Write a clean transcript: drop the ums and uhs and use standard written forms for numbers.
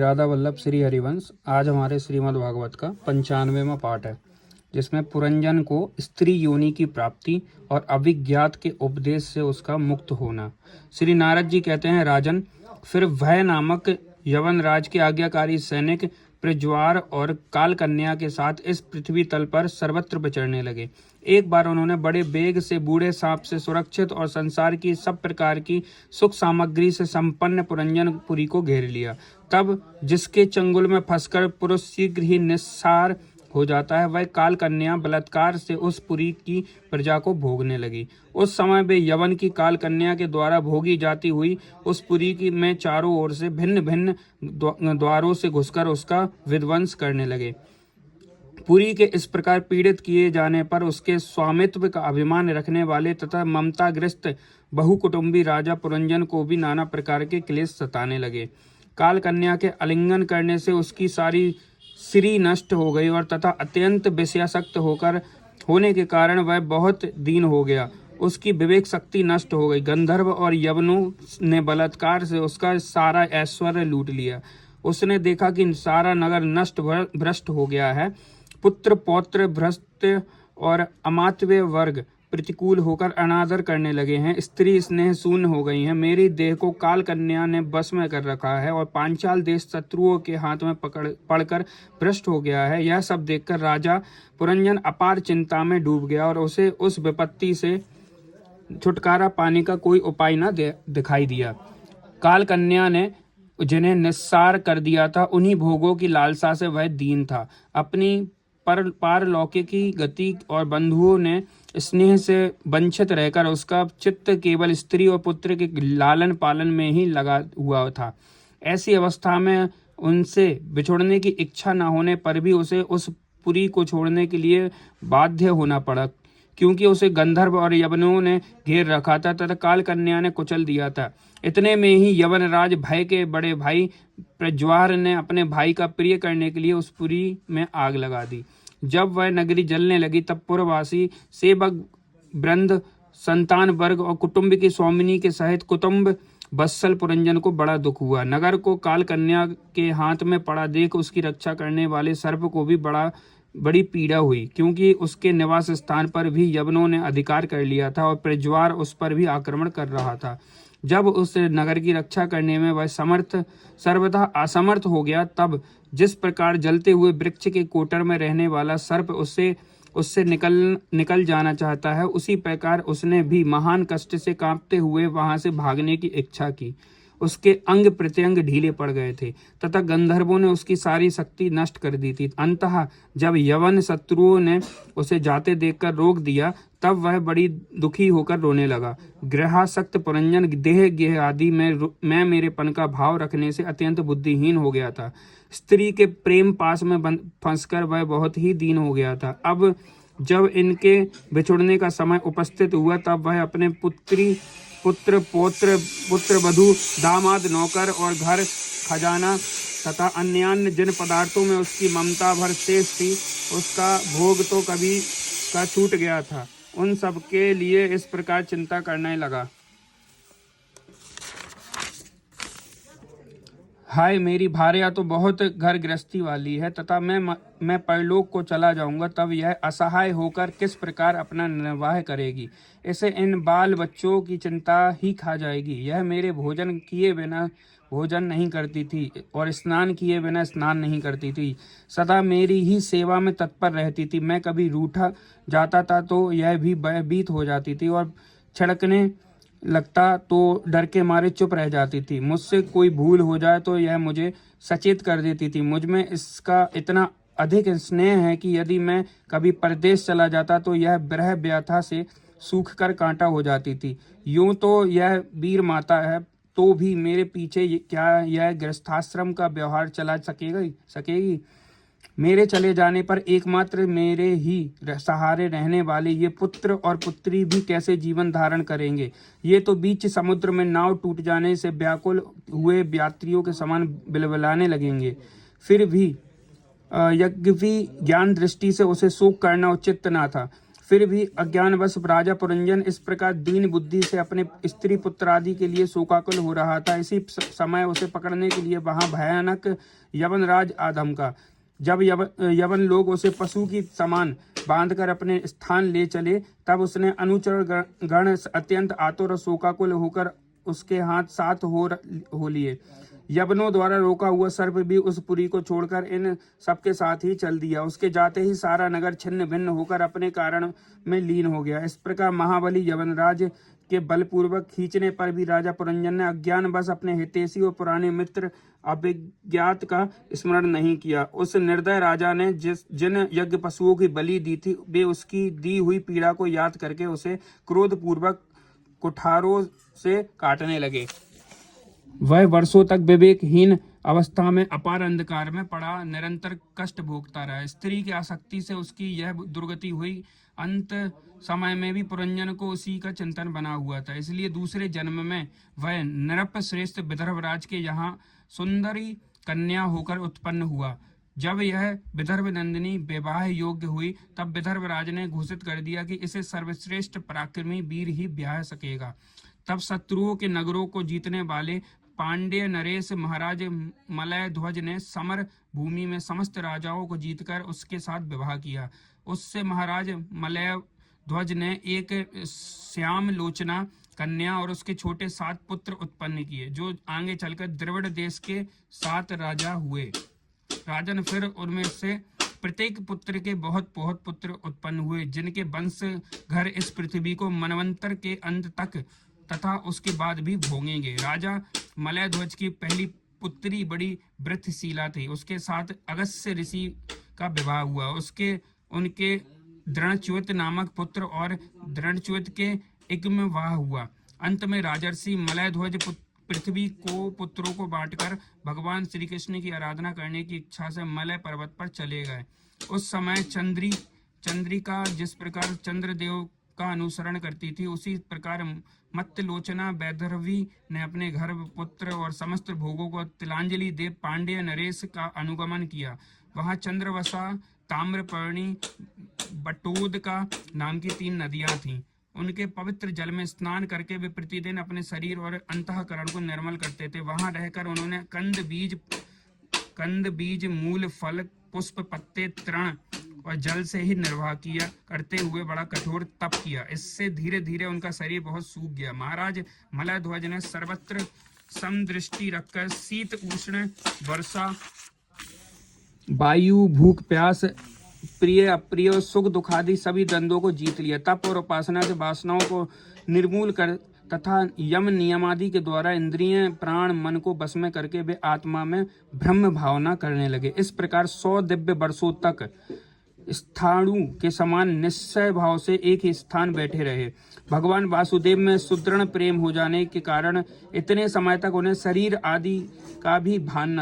राधा वल्लभ श्री हरिवंश। आज हमारे श्रीमद् भागवत का 95वां पाठ है, जिसमें पुरंजन को स्त्री योनि की प्राप्ति और अभिज्ञात के उपदेश से उसका मुक्त होना। श्री नारद जी कहते हैं, राजन, फिर भय नामक यवन राज के आज्ञाकारी सैनिक प्रज्वार और काल कन्या के साथ इस पृथ्वी तल पर सर्वत्र विचरने लगे। एक बार उन्होंने बड़े बेग से बूढ़े सांप से सुरक्षित और संसार की सब प्रकार की सुख सामग्री से संपन्न पुरंजनपुरी को घेर लिया। तब जिसके चंगुल में फंसकर पुरुष शीघ्र ही निस्सार हो जाता है, वह काल कन्या बलात्कार से उस पुरी की प्रजा को भोगने लगी। उस समय वे यवन की काल कन्या के द्वारा भोगी जाती हुई उस पुरी की में चारों ओर से भिन्न भिन्न द्वारों से घुसकर उसका विध्वंस करने लगे। पुरी के इस प्रकार पीड़ित किए जाने पर उसके स्वामित्व का अभिमान रखने वाले तथा ममताग्रस्त बहुकुटुंबी राजा पुरंजन को भी नाना प्रकार के क्लेश सताने लगे। काल कन्या के आलिंगन करने से उसकी सारी श्री नष्ट हो गई और तथा अत्यंत विषयासक्त होने के कारण वह बहुत दीन हो गया। उसकी विवेक शक्ति नष्ट हो गई। गंधर्व और यवनों ने बलात्कार से उसका सारा ऐश्वर्य लूट लिया। उसने देखा कि सारा नगर नष्ट भ्रष्ट हो गया है। पुत्र पौत्र भ्रष्ट और अमात्य वर्ग प्रतिकूल होकर अनादर करने लगे हैं। स्त्री स्नेह शून्य हो गई हैं। मेरी देह को काल कन्या ने बस में कर रखा है और पांचाल देश शत्रुओं के हाथ में पड़कर भ्रष्ट हो गया है। यह सब देखकर राजा पुरंजन अपार चिंता में डूब गया और उसे उस विपत्ति से छुटकारा पाने का कोई उपाय न दिखाई दिया। काल कन्या ने जिन्हें निस्सार कर दिया था, उन्हीं भोगों की लालसा से वह दीन था। अपनी पारलौकिक की गति और बंधुओं ने स्नेह से वंचित रहकर उसका चित्त केवल स्त्री और पुत्र के लालन पालन में ही लगा हुआ था। ऐसी अवस्था में उनसे बिछुड़ने की इच्छा न होने पर भी उसे उस पुरी को छोड़ने के लिए बाध्य होना पड़ा, क्योंकि उसे गंधर्व और यवनों ने घेर रखा था तथा काल कन्या ने कुचल दिया था। इतने में ही यवनराज भय के बड़े भाई प्रज्वार ने अपने भाई का प्रिय करने के लिए उस पुरी में आग लगा दी। जब वह नगरी जलने लगी, तब पुरवासी सेवक वृंद, संतान वर्ग और कुटुंब की स्वामिनी के सहित कुटुंब वत्सल पुरंजन को बड़ा दुख हुआ। नगर को काल कन्या के हाथ में पड़ा देख उसकी रक्षा करने वाले सर्प को भी बड़ी पीड़ा हुई, क्योंकि उसके निवास स्थान पर भी यवनों ने अधिकार कर लिया था और प्रज्वार उस पर भी आक्रमण कर रहा था। जब उस नगर की रक्षा करने में वह सर्वथा असमर्थ हो गया, तब जिस प्रकार जलते हुए वृक्ष के कोटर में रहने वाला सर्प उससे निकल जाना चाहता है, उसी प्रकार उसने भी महान कष्ट से कांपते हुए वहां से भागने की इच्छा की। उसके अंग प्रत्यंग ढीले पड़ गए थे तथा गंधर्वों ने उसकी सारी शक्ति नष्ट कर दी थी। अंततः जब यवन शत्रुओं ने उसे जाते देखकर रोक दिया, तब वह बड़ी दुखी होकर रोने लगा। ग्रहासक्त पुरंजन देह गेह आदि में मेरेपन का भाव रखने से अत्यंत बुद्धिहीन हो गया था। स्त्री के प्रेम पास में फंसकर वह बहुत ही दीन हो गया था। अब जब इनके बिछुड़ने का समय उपस्थित हुआ, तब वह अपने पुत्र पौत्र पुत्र वधू दामाद नौकर और घर खजाना तथा अन्य जिन पदार्थों में उसकी ममता भर शेष थी, उसका भोग तो कभी का छूट गया था, उन सब के लिए इस प्रकार चिंता करने लगा। हाय, मेरी भार्या तो बहुत घर गृहस्थी वाली है तथा मैं परलोक को चला जाऊंगा, तब यह असहाय होकर किस प्रकार अपना निर्वाह करेगी। इसे इन बाल बच्चों की चिंता ही खा जाएगी। यह मेरे भोजन किए बिना भोजन नहीं करती थी और स्नान किए बिना स्नान नहीं करती थी। सदा मेरी ही सेवा में तत्पर रहती थी। मैं कभी रूठा जाता था तो यह भी भयभीत हो जाती थी और छिड़कने लगता तो डर के मारे चुप रह जाती थी। मुझसे कोई भूल हो जाए तो यह मुझे सचेत कर देती थी। मुझ में इसका इतना अधिक स्नेह है कि यदि मैं कभी परदेश चला जाता तो यह विरह व्यथा से सूख कर कांटा हो जाती थी। यूं तो यह वीर माता है, तो भी मेरे पीछे क्या यह गृहस्थाश्रम का व्यवहार चला सकेगी? मेरे चले जाने पर एकमात्र मेरे ही सहारे रहने वाले ये पुत्र और पुत्री भी कैसे जीवन धारण करेंगे? ये तो बीच समुद्र में नाव टूट जाने से व्याकुल हुए यात्रियों के समान बिलबिलाने लगेंगे। फिर भी यज्ञवी ज्ञान दृष्टि से उसे शोक करना उचित न था। फिर भी अज्ञानवश राजा पुरंजन इस प्रकार दीन बुद्धि से अपने स्त्री पुत्र आदि के लिए शोकाकुल हो रहा था। इसी समय उसे पकड़ने के लिए वहां भयानक यवनराज आधमका। जब यवन लोग उसे पशु की समान बांधकर अपने स्थान ले चले, तब उसने अनुचर गण अत्यंत आतुर और शोकाकुल होकर उसके हाथ साथ हो लिए। यवनों द्वारा रोका हुआ सर्प भी उस पुरी को छोड़कर इन सबके साथ ही चल दिया। उसके जाते ही सारा नगर छिन्न भिन्न होकर अपने कारण में लीन हो गया। इस प्रकार महाबली यवनराज के बलपूर्वक खींचने पर भी राजा पुरंजन ने अज्ञानवश अपने हितैषी और पुराने मित्र अभिज्ञात का स्मरण नहीं किया। उस निर्दय राजा ने जिन यज्ञ पशुओं की बलि दी थी, वे उसकी दी हुई पीड़ा को याद करके उसे क्रोधपूर्वक कुठारों से काटने लगे। वह वर्षों तक विवेकहीन अवस्था में अपार अंधकार में पड़ा निरंतर कष्ट भोगता रहा। स्त्री की आसक्ति से उसकी यह दुर्गति हुई। अंत समय में भी पुरंजन को उसी का चिंतन बना हुआ था। इसलिए दूसरे जन्म में वह नृप श्रेष्ठ विदर्भराज के यहाँ सुंदरी कन्या होकर उत्पन्न हुआ। जब यह विदर्भ नंदिनी विवाह योग्य हुई, तब विदर्भराज ने घोषित कर दिया कि इसे सर्वश्रेष्ठ पराक्रमी वीर ही ब्याह सकेगा। तब शत्रुओं के नगरों को जीतने वाले पांड्य नरेश महाराज मलय ध्वज ने समर भूमि में समस्त राजाओं को जीतकर उसके साथ विवाह किया। उससे महाराज मलय ध्वज ने एक श्याम लोचना कन्या और उसके छोटे 7 पुत्र उत्पन्न किए, जो आगे चलकर द्रविड़ देश के 7 राजा हुए। राजन फिर उनमें से प्रत्येक पुत्र के बहुत पुत्र उत्पन्न हुए, जिनके वंश घर इस पृथ्वी को मनवंतर के अंत तक तथा उसके बाद भी भोगेंगे। राजा मलय ध्वज की पहली पुत्री बड़ी वृद्धशीला थी। उसके साथ अगस्त्य ऋषि का विवाह हुआ। उनके दृढ़च्युत नामक पुत्र और दृढ़च्युत के इग्म विवाह हुआ। अंत में राजर्षि मलय ध्वज पृथ्वी को पुत्रों को बांटकर भगवान श्री कृष्ण की आराधना करने की इच्छा से मलय पर्वत पर चले गए। उस समय चंद्रिका जिस प्रकार चंद्रदेव का अनुसरण करती थी, उसी प्रकार मत्तलोचना वैदर्भी ने अपने घर, पुत्र और समस्त भोगों को तिलांजलि देव पांड्य नरेश का अनुगमन किया। वहां चंद्रवसा, ताम्रपर्णी, बटोदका नाम की 3 नदियां थीं। उनके पवित्र जल में स्नान करके वे प्रतिदिन अपने शरीर और अंतःकरण को निर्मल करते थे। वहां रहकर उन्होंने कंद बीज, मूल, फल, पुष्प, पत्ते, तृण और जल से ही निर्वाह किया करते हुए बड़ा कठोर तप किया। इससे धीरे धीरे उनका शरीर बहुत सूख गया। महाराज मलय ध्वज ने सर्वत्र समदृष्टि रखकर शीत, उष्ण, वर्षा, वायु, भूख, प्यास, प्रिय, अप्रिय, सुख, दुख आदि सभी द्वंद्वों को जीत लिया। तप और उपासना से वासनाओं को निर्मूल कर तथा यम नियमादि के द्वारा इंद्रिय, प्राण, मन को बस में करके वे आत्मा में ब्रह्म भावना करने लगे। इस प्रकार 100 दिव्य वर्षों तक स्थाणु के समान निश्चय भाव से एक ही स्थान बैठे रहे। भगवान वासुदेव में सुदृढ़ प्रेम हो जाने के कारण इतने समय तक उन्हें शरीर आदि का भी भान न